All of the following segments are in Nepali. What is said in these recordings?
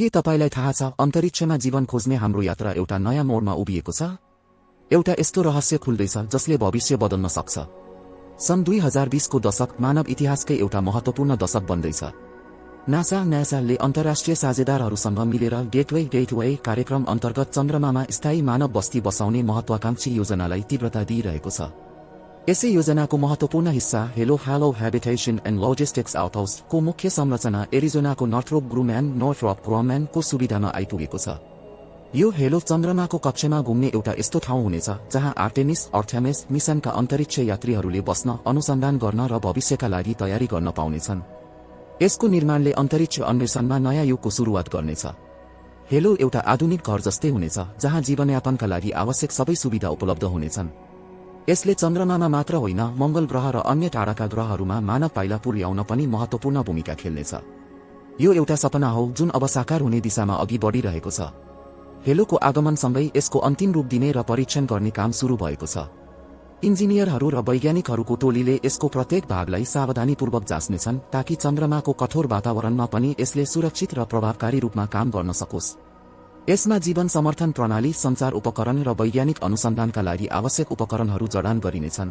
के तपाईलाई थाहा छ अन्तरिक्षमा जीवन खोज्ने हाम्रो यात्रा एउटा नयाँ मोडमा उभिएको छ? एउटा यस्तो रहस्य खुल्दैछ जसले भविष्य बदल्न सक्छ। सन् 2020 को दशक मानव इतिहासकै एउटा महत्त्वपूर्ण दशक बन्दैछ। नासाले अन्तर्राष्ट्रिय साझेदारहरूसँग मिलेर गेटवे कार्यक्रम अन्तर्गत चन्द्रमामा स्थायी मानव बस्ती बसाउने महत्वाकांक्षी योजनालाई तीव्रता दिइरहेको छ। यसै योजनाको महत्त्वपूर्ण हिस्सा hello habitation and logistics outhouse को मुख्य संरचना एरिजोनाको नर्थरोप ग्रुम्यान को सुविधामा आइपुगेको छ। यो हेलो चन्द्रमाको कक्षमा घुम्ने एउटा यस्तो ठाउँ हुनेछ जहाँ आर्टेमिस मिसनका अन्तरिक्ष यात्रीहरूले बस्न, अनुसन्धान गर्न र भविष्यका लागि तयारी गर्न पाउनेछन्। यसको निर्माणले अन्तरिक्ष अन्वेषणमा नयाँ युगको सुरुवात गर्नेछ। हेलो एउटा आधुनिक घर जस्तै हुनेछ जहाँ जीवनयापनका लागि आवश्यक सबै सुविधा उपलब्ध हुनेछन्। यसले चन्द्रमामा मात्र होइन मंगल ग्रह र अन्य टाढाका ग्रहहरूमा मानव पाइला पुर्याउन पनि महत्त्वपूर्ण भूमिका खेल्नेछ। यो एउटा सपना हो जुन अब साकार हुने दिशामा अघि बढिरहेको छ। हेलोको आगमनसँगै यसको अन्तिम रूप दिने र परीक्षण गर्ने काम सुरु भएको छ। इन्जिनियरहरू र वैज्ञानिकहरूको टोलीले यसको प्रत्येक भागलाई सावधानीपूर्वक जाँच्नेछन् ताकि चन्द्रमाको कठोर वातावरणमा पनि यसले सुरक्षित र प्रभावकारी रूपमा काम गर्न सकोस्। यसमा जीवन समर्थन प्रणाली, सञ्चार उपकरण र वैज्ञानिक अनुसन्धानका लागि आवश्यक उपकरणहरू जडान गरिनेछन्।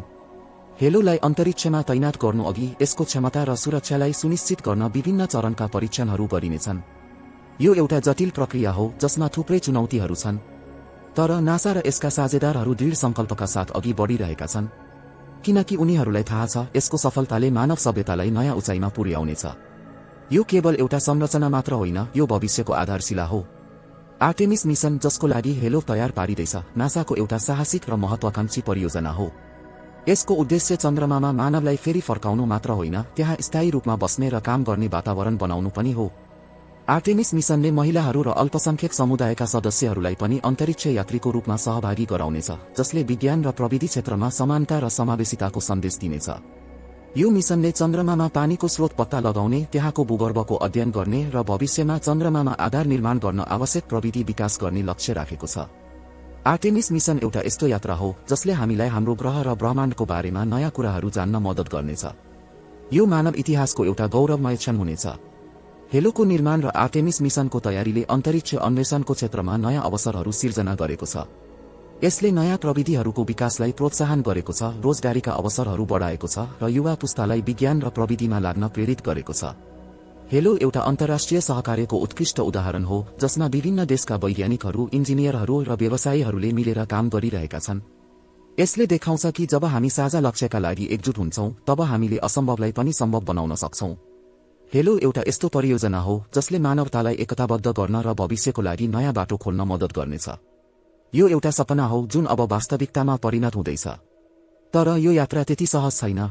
हेलोलाई अन्तरिक्षमा तैनात गर्नुअघि यसको क्षमता र सुरक्षालाई सुनिश्चित गर्न विभिन्न चरणका परीक्षणहरू गरिनेछन्। यो एउटा जटिल प्रक्रिया हो जसमा थुप्रै चुनौतीहरू छन्, तर नासा र यसका साझेदारहरू दृढ संकल्पका साथ अघि बढिरहेका छन्, किनकि उनीहरूलाई थाहा छ यसको सफलताले मानव सभ्यतालाई नयाँ उचाइमा पुर्याउनेछ। यो केवल एउटा संरचना मात्र होइन, यो भविष्यको आधारशिला हो। आर्टेमिस मिसन, जसको लागि हेलो तयार पारिँदैछ, नासाको एउटा साहसिक र महत्वाकांक्षी परियोजना हो। यसको उद्देश्य चन्द्रमामा मानवलाई फेरि फर्काउनु मात्र होइन, त्यहाँ स्थायी रूपमा बस्ने र काम गर्ने वातावरण बनाउनु पनि हो। आर्टेमिस मिसनले महिलाहरू र अल्पसंख्यक समुदायका सदस्यहरूलाई पनि अन्तरिक्ष यात्रीको रूपमा सहभागी गराउनेछ, जसले विज्ञान र प्रविधि क्षेत्रमा समानता र समावेशिताको सन्देश दिनेछ। यो मिसनले चन्द्रमामा पानीको स्रोत पत्ता लगाउने, त्यहाँको भूगर्भको अध्ययन गर्ने र भविष्यमा चन्द्रमामा आधार निर्माण गर्न आवश्यक प्रविधि विकास गर्ने लक्ष्य राखेको छ। आर्टेमिस मिसन एउटा यस्तो यात्रा हो जसले हामीलाई हाम्रो ग्रह र ब्रह्माण्डको बारेमा नयाँ कुराहरू जान्न मद्दत गर्नेछ। यो मानव इतिहासको एउटा गौरवमय क्षण हुनेछ। हेलोको निर्माण र आर्टेमिस मिसनको तयारीले अन्तरिक्ष अन्वेषणको क्षेत्रमा नयाँ अवसरहरू सिर्जना गरेको छ। यसले नयाँ प्रविधिहरूको विकासलाई प्रोत्साहन गरेको छ, रोजगारीका अवसरहरू बढाएको छ र युवा पुस्तालाई विज्ञान र प्रविधिमा लाग्न प्रेरित गरेको छ। हेलो एउटा अन्तर्राष्ट्रिय सहकार्यको उत्कृष्ट उदाहरण हो जसमा विभिन्न देशका वैज्ञानिकहरू, इन्जिनियरहरू र व्यवसायीहरूले मिलेर काम गरिरहेका छन्। यसले देखाउँछ कि जब हामी साझा लक्ष्यका लागि एकजुट हुन्छौं तब हामीले असम्भवलाई पनि सम्भव बनाउन सक्छौं। हेलो एउटा यस्तो परियोजना हो जसले मानवतालाई एकताबद्ध गर्न र भविष्यको लागि नयाँ बाटो खोल्न मद्दत गर्नेछ। यो एउटा सपना हो जुन अब वास्तविकतामा परिणत हुँदैछ, तर यो यात्रा त्यति सहज छैन।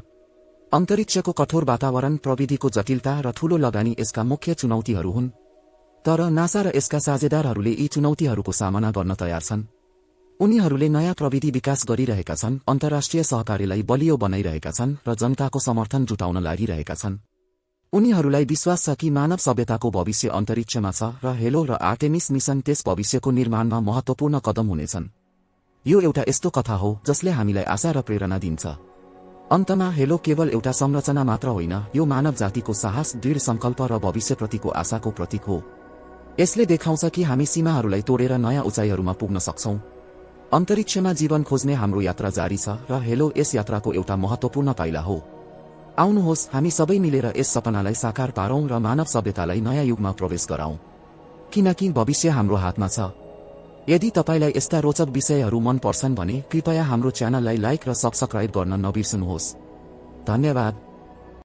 अन्तरिक्षको कठोर वातावरण, प्रविधिको जटिलता र ठूलो लगानी यसका मुख्य चुनौतीहरू हुन्, तर नासा र यसका साझेदारहरूले यी चुनौतीहरूको सामना गर्न तयार छन्। उनीहरूले नयाँ प्रविधि विकास गरिरहेका छन्, अन्तर्राष्ट्रिय सहकार्यलाई बलियो बनाइरहेका छन् र जनताको समर्थन जुटाउन लागिरहेका छन्। उनीहरूलाई विश्वास छ कि मानव सभ्यताको भविष्य अन्तरिक्षमा छ र हेलो र आर्टेमिस मिसन त्यस भविष्यको निर्माणमा महत्त्वपूर्ण कदम हुनेछन्। यो एउटा यस्तो कथा हो जसले हामीलाई आशा र प्रेरणा दिन्छ। अन्तमा हेलो केवल एउटा संरचना मात्र होइन, यो मानव जातिको साहस, दृढ संकल्प र भविष्यप्रतिको आशाको प्रतीक हो। यसले देखाउँछ कि हामी सीमाहरूलाई तोडेर नयाँ उचाइहरूमा पुग्न सक्छौं। अन्तरिक्षमा जीवन खोज्ने हाम्रो यात्रा जारी छ र हेलो यस यात्राको एउटा महत्त्वपूर्ण पाइला हो। आउनुहोस् हामी सबै मिलेर यस सपनालाई साकार पारौं र मानव सभ्यतालाई नयाँ युगमा प्रवेश गराउँ, किनकि भविष्य हाम्रो हातमा छ। यदि तपाईलाई यस्ता रोचक विषयहरू मन पर्छन् भने कृपया हाम्रो च्यानललाई लाइक र सब्स्क्राइब गर्न नबिर्सनुहोस्। धन्यवाद।